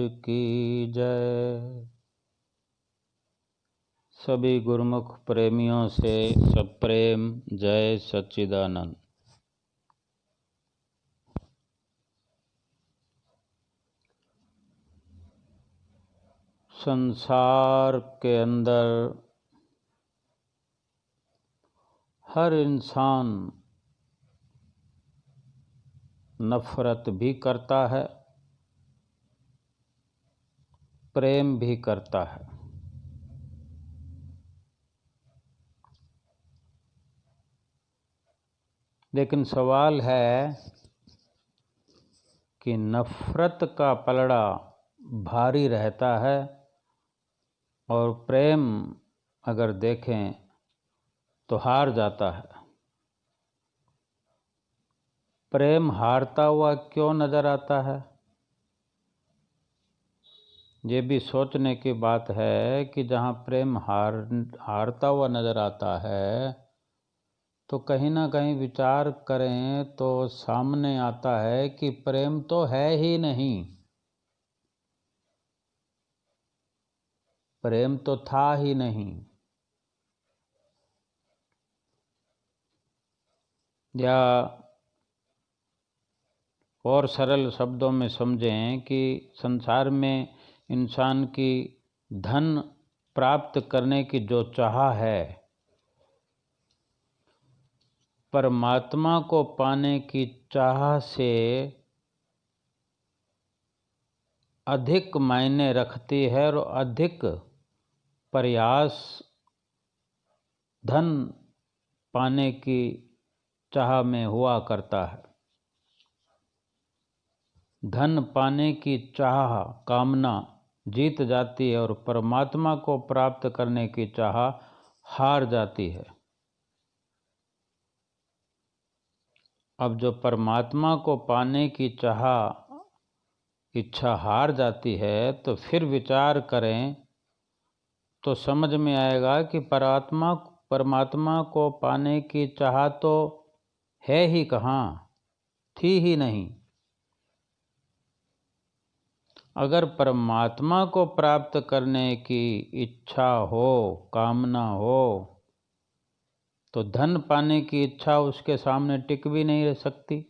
की जय। सभी गुरुमुख प्रेमियों से सब प्रेम। जय सच्चिदानंद। संसार के अंदर हर इंसान नफरत भी करता है, प्रेम भी करता है। लेकिन सवाल है कि नफरत का पलड़ा भारी रहता है और प्रेम अगर देखें तो हार जाता है। प्रेम हारता हुआ क्यों नजर आता है? ये भी सोचने की बात है कि जहाँ प्रेम हारता हुआ नजर आता है तो कहीं ना कहीं विचार करें तो सामने आता है कि प्रेम तो है ही नहीं, प्रेम तो था ही नहीं। या और सरल शब्दों में समझें कि संसार में इंसान की धन प्राप्त करने की जो चाह है, परमात्मा को पाने की चाह से अधिक मायने रखती है और अधिक प्रयास धन पाने की चाह में हुआ करता है। धन पाने की चाह, कामना जीत जाती है और परमात्मा को प्राप्त करने की चाह हार जाती है। अब जो परमात्मा को पाने की चाह, इच्छा हार जाती है तो फिर विचार करें तो समझ में आएगा कि परमात्मा को पाने की चाह तो है ही कहाँ, थी ही नहीं। अगर परमात्मा को प्राप्त करने की इच्छा हो, कामना हो, तो धन पाने की इच्छा उसके सामने टिक भी नहीं रह सकती।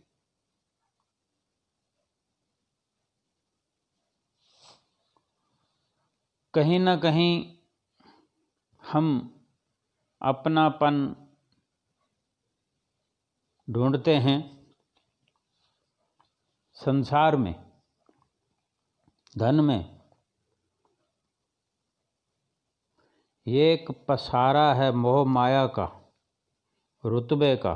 कहीं ना कहीं हम अपनापन ढूंढते हैं संसार में, धन में। ये एक पसारा है मोह माया का, रुतबे का।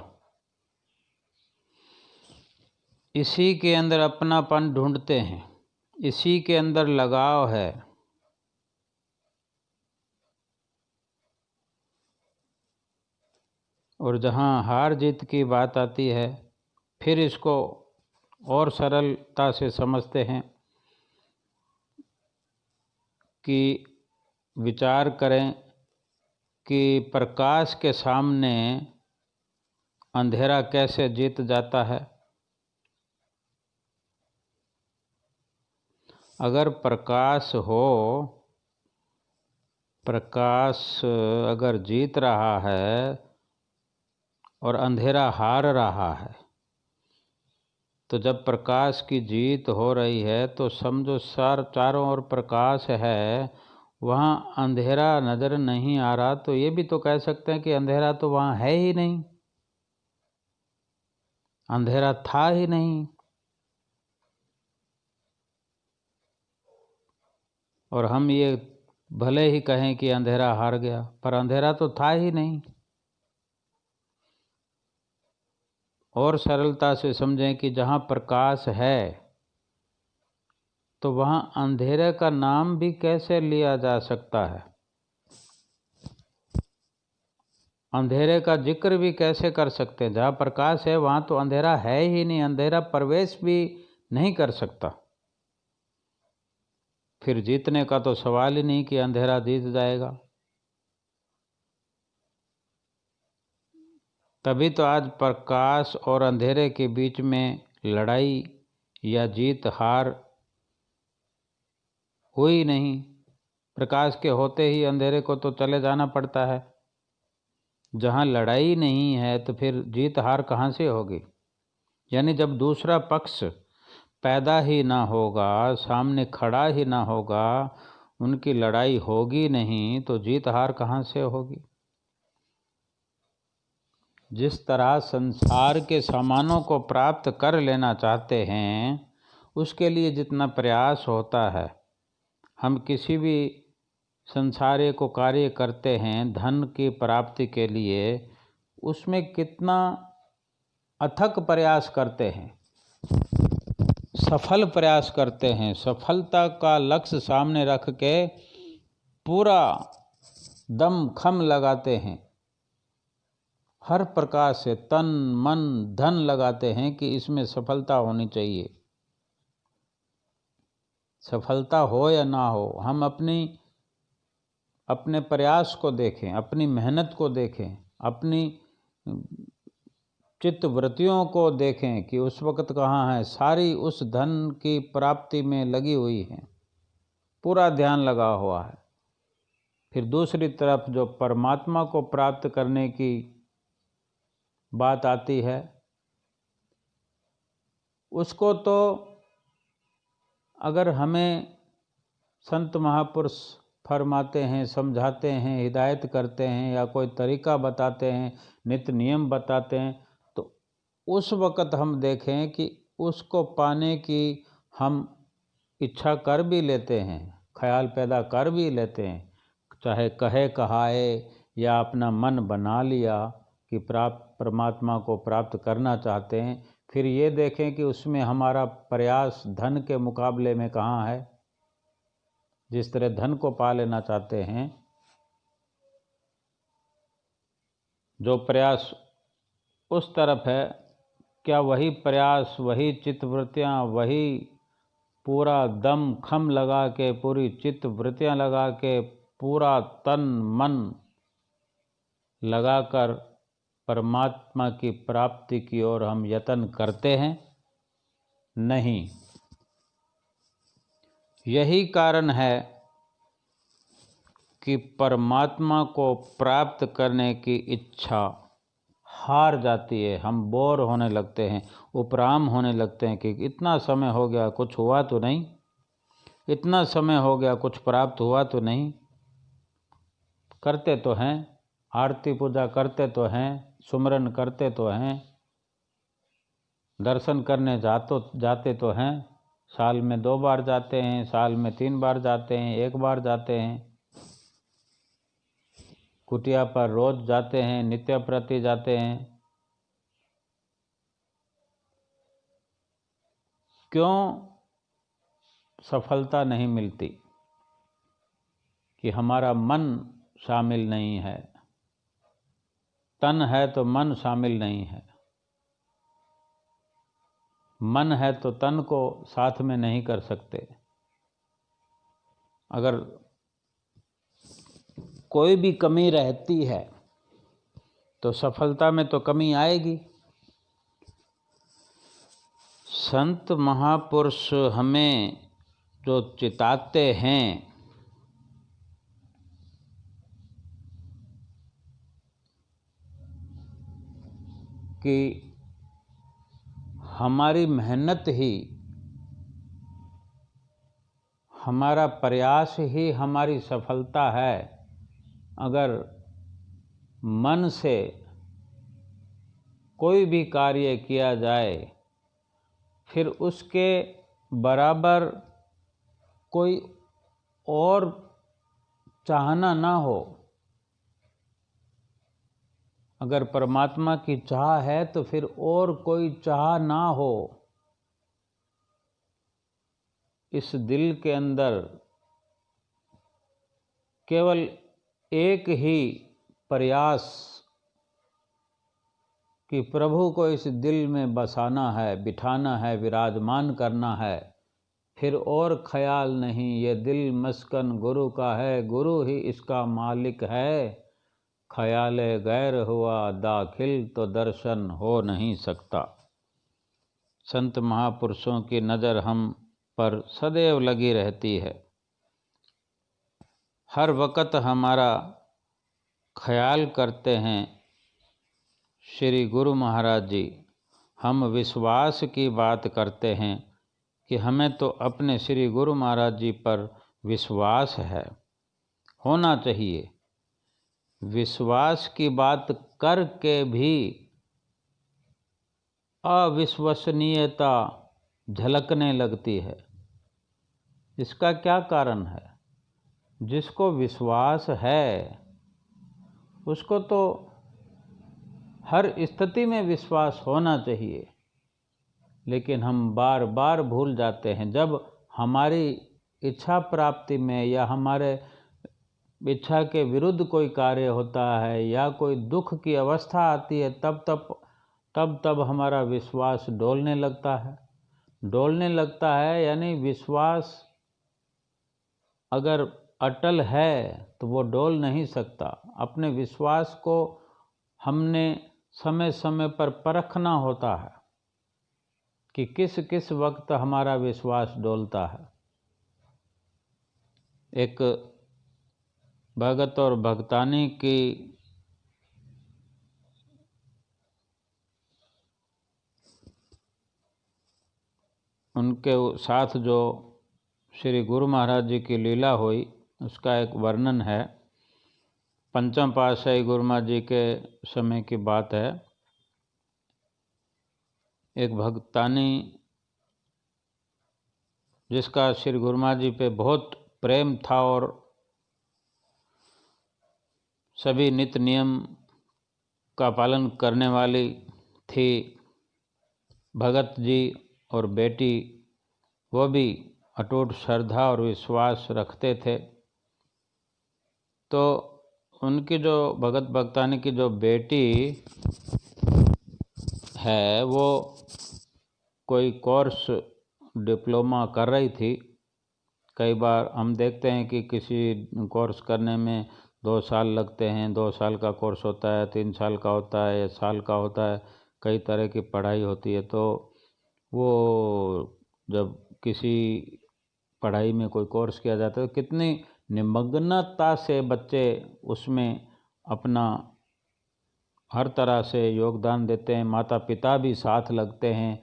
इसी के अंदर अपनापन ढूंढते हैं, इसी के अंदर लगाव है। और जहाँ हार जीत की बात आती है फिर इसको और सरलता से समझते हैं कि विचार करें कि प्रकाश के सामने अंधेरा कैसे जीत जाता है। अगर प्रकाश हो, प्रकाश अगर जीत रहा है और अंधेरा हार रहा है, तो जब प्रकाश की जीत हो रही है तो समझो चारों ओर प्रकाश है, वहाँ अंधेरा नज़र नहीं आ रहा, तो ये भी तो कह सकते हैं कि अंधेरा तो वहाँ है ही नहीं, अंधेरा था ही नहीं। और हम ये भले ही कहें कि अंधेरा हार गया, पर अंधेरा तो था ही नहीं। और सरलता से समझें कि जहाँ प्रकाश है तो वहाँ अंधेरे का नाम भी कैसे लिया जा सकता है, अंधेरे का जिक्र भी कैसे कर सकते हैं। जहाँ प्रकाश है वहाँ तो अंधेरा है ही नहीं, अंधेरा प्रवेश भी नहीं कर सकता। फिर जीतने का तो सवाल ही नहीं कि अंधेरा जीत जाएगा। तभी तो आज प्रकाश और अंधेरे के बीच में लड़ाई या जीत हार हुई नहीं। प्रकाश के होते ही अंधेरे को तो चले जाना पड़ता है। जहाँ लड़ाई नहीं है तो फिर जीत हार कहाँ से होगी? यानी जब दूसरा पक्ष पैदा ही ना होगा, सामने खड़ा ही ना होगा, उनकी लड़ाई होगी नहीं, तो जीत हार कहाँ से होगी? जिस तरह संसार के सामानों को प्राप्त कर लेना चाहते हैं, उसके लिए जितना प्रयास होता है, हम किसी भी संसारी को कार्य करते हैं धन की प्राप्ति के लिए, उसमें कितना अथक प्रयास करते हैं, सफल प्रयास करते हैं, सफलता का लक्ष्य सामने रख के पूरा दम खम लगाते हैं, हर प्रकार से तन मन धन लगाते हैं कि इसमें सफलता होनी चाहिए। सफलता हो या ना हो, हम अपने प्रयास को देखें, अपनी मेहनत को देखें, अपनी चित्तवृत्तियों को देखें कि उस वक़्त कहाँ है, सारी उस धन की प्राप्ति में लगी हुई हैं, पूरा ध्यान लगा हुआ है। फिर दूसरी तरफ जो परमात्मा को प्राप्त करने की बात आती है, उसको तो अगर हमें संत महापुरुष फरमाते हैं, समझाते हैं, हिदायत करते हैं या कोई तरीका बताते हैं, नित्य नियम बताते हैं, तो उस वक़्त हम देखें कि उसको पाने की हम इच्छा कर भी लेते हैं, ख्याल पैदा कर भी लेते हैं, चाहे कहे कहाए या अपना मन बना लिया कि परमात्मा को प्राप्त करना चाहते हैं। फिर ये देखें कि उसमें हमारा प्रयास धन के मुकाबले में कहाँ है। जिस तरह धन को पा लेना चाहते हैं, जो प्रयास उस तरफ है, क्या वही प्रयास, वही चित्तवृत्तियाँ, वही पूरा दम खम लगा के, पूरी चित्तवृत्तियाँ लगा के, पूरा तन मन लगाकर परमात्मा की प्राप्ति की ओर हम यत्न करते हैं? नहीं। यही कारण है कि परमात्मा को प्राप्त करने की इच्छा हार जाती है। हम बोर होने लगते हैं, उपराम होने लगते हैं कि इतना समय हो गया कुछ हुआ तो नहीं, इतना समय हो गया कुछ प्राप्त हुआ तो नहीं। करते तो हैं, आरती पूजा करते तो हैं, सुमरन करते तो हैं, दर्शन करने जाते तो हैं, साल में 2 बार जाते हैं, साल में 3 बार जाते हैं, 1 बार जाते हैं, कुटिया पर रोज जाते हैं, नित्य प्रति जाते हैं। क्यों सफलता नहीं मिलती? कि हमारा मन शामिल नहीं है। तन है तो मन शामिल नहीं है, मन है तो तन को साथ में नहीं कर सकते। अगर कोई भी कमी रहती है तो सफलता में तो कमी आएगी। संत महापुरुष हमें जो चिताते हैं कि हमारी मेहनत ही, हमारा प्रयास ही हमारी सफलता है। अगर मन से कोई भी कार्य किया जाए, फिर उसके बराबर कोई और चाहना ना हो। अगर परमात्मा की चाह है तो फिर और कोई चाह ना हो। इस दिल के अंदर केवल एक ही प्रयास कि प्रभु को इस दिल में बसाना है, बिठाना है, विराजमान करना है। फिर और ख्याल नहीं, ये दिल मस्कन गुरु का है, गुरु ही इसका मालिक है। ख्याल गैर हुआ दाखिल तो दर्शन हो नहीं सकता। संत महापुरुषों की नज़र हम पर सदैव लगी रहती है। हर वक्त हमारा ख्याल करते हैं श्री गुरु महाराज जी। हम विश्वास की बात करते हैं कि हमें तो अपने श्री गुरु महाराज जी पर विश्वास है, होना चाहिए। विश्वास की बात करके भी अविश्वसनीयता झलकने लगती है। इसका क्या कारण है? जिसको विश्वास है उसको तो हर स्थिति में विश्वास होना चाहिए, लेकिन हम बार बार भूल जाते हैं। जब हमारी इच्छा प्राप्ति में या हमारे इच्छा के विरुद्ध कोई कार्य होता है या कोई दुख की अवस्था आती है, तब हमारा विश्वास डोलने लगता है। यानी विश्वास अगर अटल है तो वो डोल नहीं सकता। अपने विश्वास को हमने समय समय पर परखना होता है कि किस किस वक्त हमारा विश्वास डोलता है। एक भगत और भगतानी की उनके साथ जो श्री गुरु महाराज जी की लीला हुई उसका एक वर्णन है। पंचम पातशाही गुरु महाराज जी के समय की बात है। एक भगतानी जिसका श्री गुरु महाराज जी पे बहुत प्रेम था और सभी नित्य नियम का पालन करने वाली थी, भगत जी और बेटी वो भी अटूट श्रद्धा और विश्वास रखते थे। तो उनकी जो भगत भगतानी की जो बेटी है वो कोई कोर्स डिप्लोमा कर रही थी। कई बार हम देखते हैं कि किसी कोर्स करने में 2 साल लगते हैं। 2 साल का कोर्स होता है, 3 साल का होता है या साल का होता है, कई तरह की पढ़ाई होती है। तो वो जब किसी पढ़ाई में कोई कोर्स किया जाता है तो कितनी निमग्नता से बच्चे उसमें अपना हर तरह से योगदान देते हैं। माता पिता भी साथ लगते हैं,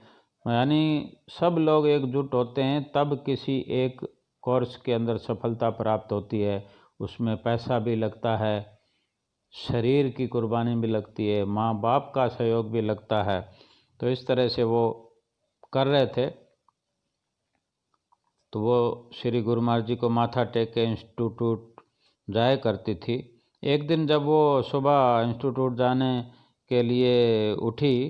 यानी सब लोग एकजुट होते हैं तब किसी एक कोर्स के अंदर सफलता प्राप्त होती है। उसमें पैसा भी लगता है, शरीर की कुर्बानी भी लगती है, माँ बाप का सहयोग भी लगता है। तो इस तरह से वो कर रहे थे। तो वो श्री गुरु महाराज जी को माथा टेक के इंस्टीट्यूट जाया करती थी। एक दिन जब वो सुबह इंस्टीट्यूट जाने के लिए उठी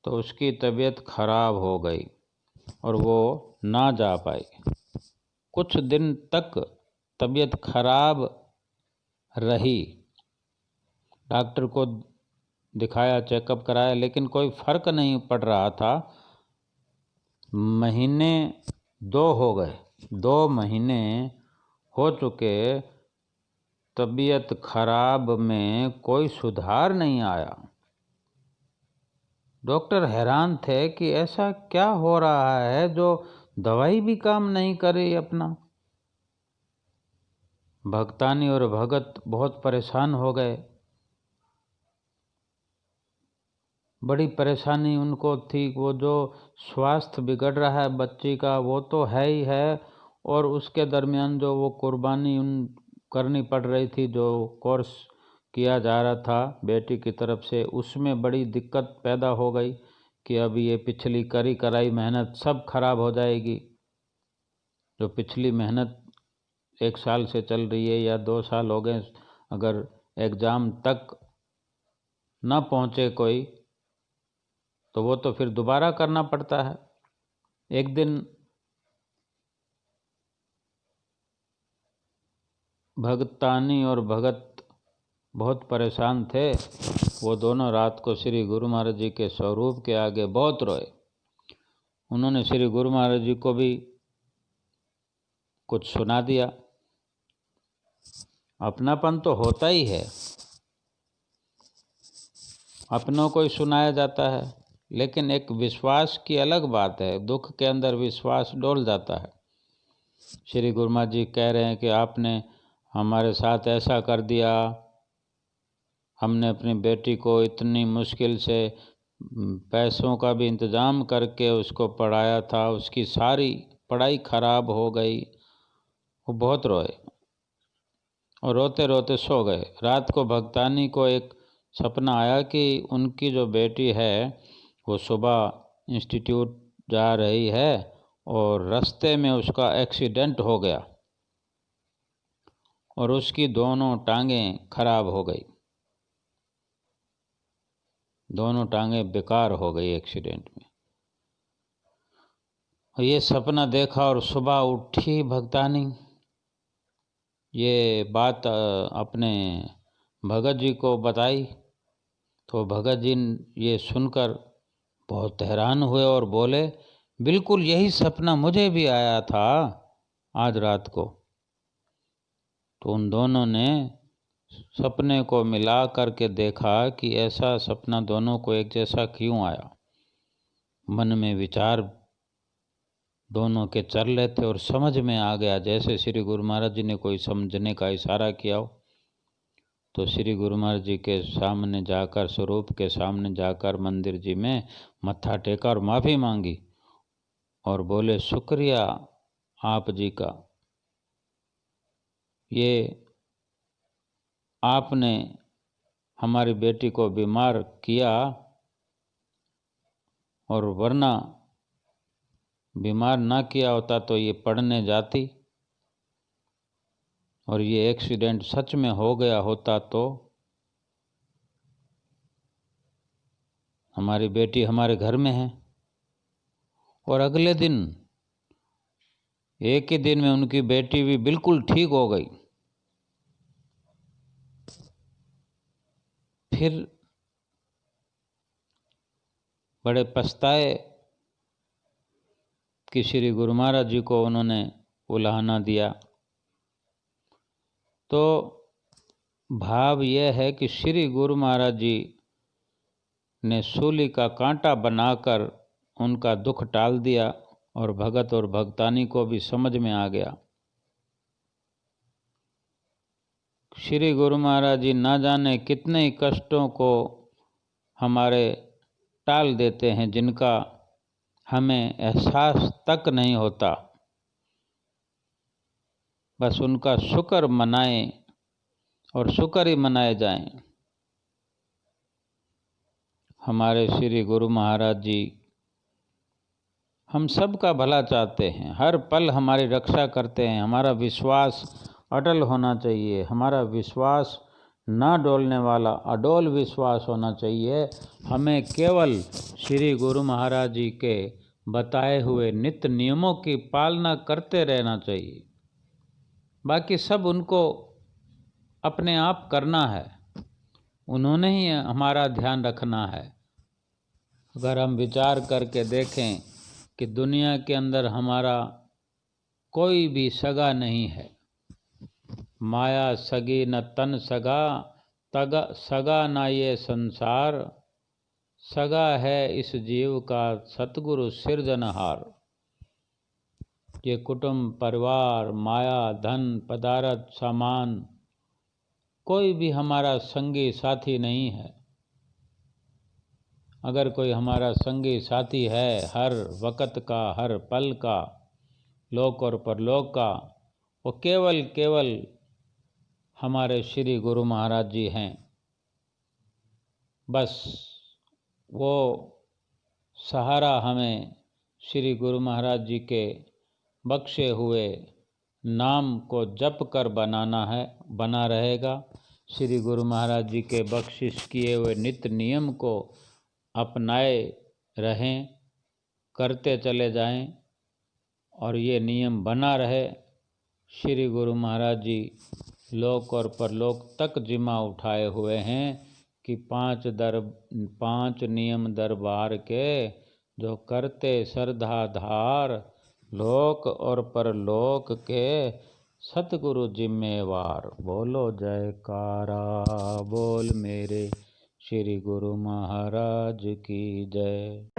तो उसकी तबीयत खराब हो गई और वो ना जा पाई। कुछ दिन तक तबीयत खराब रही। डॉक्टर को दिखाया, चेकअप कराया, लेकिन कोई फर्क नहीं पड़ रहा था। महीने 2 हो गए, 2 महीने हो चुके, तबीयत खराब में कोई सुधार नहीं आया। डॉक्टर हैरान थे कि ऐसा क्या हो रहा है जो दवाई भी काम नहीं कर रही अपना। भगतानी और भगत बहुत परेशान हो गए। बड़ी परेशानी उनको थी। वो जो स्वास्थ्य बिगड़ रहा है बच्ची का वो तो है ही है, और उसके दरमियान जो वो कुर्बानी करनी पड़ रही थी, जो कोर्स किया जा रहा था बेटी की तरफ से, उसमें बड़ी दिक्कत पैदा हो गई कि अब ये पिछली करी कराई मेहनत सब खराब हो जाएगी। जो पिछली मेहनत 1 साल से चल रही है या 2 साल हो गए, अगर एग्ज़ाम तक न पहुँचे कोई तो वो तो फिर दोबारा करना पड़ता है। एक दिन भगतानी और भगत बहुत परेशान थे। वो दोनों रात को श्री गुरु महाराज जी के स्वरूप के आगे बहुत रोए। उन्होंने श्री गुरु महाराज जी को भी कुछ सुना दिया। अपनापन तो होता ही है, अपनों को ही सुनाया जाता है, लेकिन एक विश्वास की अलग बात है। दुख के अंदर विश्वास डोल जाता है। श्री गुरु महाराज जी कह रहे हैं कि आपने हमारे साथ ऐसा कर दिया, हमने अपनी बेटी को इतनी मुश्किल से पैसों का भी इंतज़ाम करके उसको पढ़ाया था, उसकी सारी पढ़ाई खराब हो गई। वो बहुत रोए और रोते रोते सो गए। रात को भगतानी को एक सपना आया कि उनकी जो बेटी है वो सुबह इंस्टीट्यूट जा रही है और रास्ते में उसका एक्सीडेंट हो गया और उसकी दोनों टांगें खराब हो गई, दोनों टांगें बेकार हो गई एक्सीडेंट में। और ये सपना देखा और सुबह उठी भगतानी, ये बात अपने भगत जी को बताई। तो भगत जी ये सुनकर बहुत हैरान हुए और बोले, बिल्कुल यही सपना मुझे भी आया था आज रात को। तो उन दोनों ने सपने को मिला करके देखा कि ऐसा सपना दोनों को एक जैसा क्यों आया। मन में विचार दोनों के चल रहे थे और समझ में आ गया, जैसे श्री गुरु महाराज जी ने कोई समझने का इशारा किया हो। तो श्री गुरु महाराज जी के सामने जाकर, स्वरूप के सामने जाकर मंदिर जी में मत्था टेका और माफ़ी मांगी और बोले, शुक्रिया आप जी का, ये आपने हमारी बेटी को बीमार किया और वरना बीमार ना किया होता तो ये पढ़ने जाती और ये एक्सीडेंट सच में हो गया होता तो हमारी बेटी हमारे घर में है। और अगले दिन, एक ही दिन में उनकी बेटी भी बिल्कुल ठीक हो गई। फिर बड़े पछताए कि श्री गुरु महाराज जी को उन्होंने उलाहना दिया। तो भाव यह है कि श्री गुरु महाराज जी ने सूली का कांटा बनाकर उनका दुख टाल दिया और भगत और भगतानी को भी समझ में आ गया। श्री गुरु महाराज जी ना जाने कितने कष्टों को हमारे टाल देते हैं, जिनका हमें एहसास तक नहीं होता। बस उनका शुक्र मनाएं और शुक्र ही मनाए जाएं। हमारे श्री गुरु महाराज जी हम सब का भला चाहते हैं, हर पल हमारी रक्षा करते हैं। हमारा विश्वास अटल होना चाहिए, हमारा विश्वास ना डोलने वाला अडोल विश्वास होना चाहिए। हमें केवल श्री गुरु महाराज जी के बताए हुए नित्य नियमों की पालना करते रहना चाहिए। बाकी सब उनको अपने आप करना है, उन्होंने ही हमारा ध्यान रखना है। अगर हम विचार करके देखें कि दुनिया के अंदर हमारा कोई भी सगा नहीं है, माया सगी न तन सगा, तगा सगा ना ये संसार, सगा है इस जीव का सतगुरु सिरजनहार। ये कुटुंब, परिवार, माया, धन, पदार्थ, सामान, कोई भी हमारा संगी साथी नहीं है। अगर कोई हमारा संगी साथी है हर वक़्त का, हर पल का, लोक और परलोक का, वो केवल हमारे श्री गुरु महाराज जी हैं। बस वो सहारा हमें श्री गुरु महाराज जी के बख्शे हुए नाम को जप कर बना रहेगा। श्री गुरु महाराज जी के बख्शिश किए हुए नित्य नियम को अपनाए रहें, करते चले जाएं और ये नियम बना रहे। श्री गुरु महाराज जी लोक और परलोक तक जिम्मा उठाए हुए हैं कि 5 नियम दरबार के, जो करते श्रद्धा धार, लोक और परलोक के सतगुरु जिम्मेवार। बोलो जयकारा, बोल मेरे श्री गुरु महाराज की जय।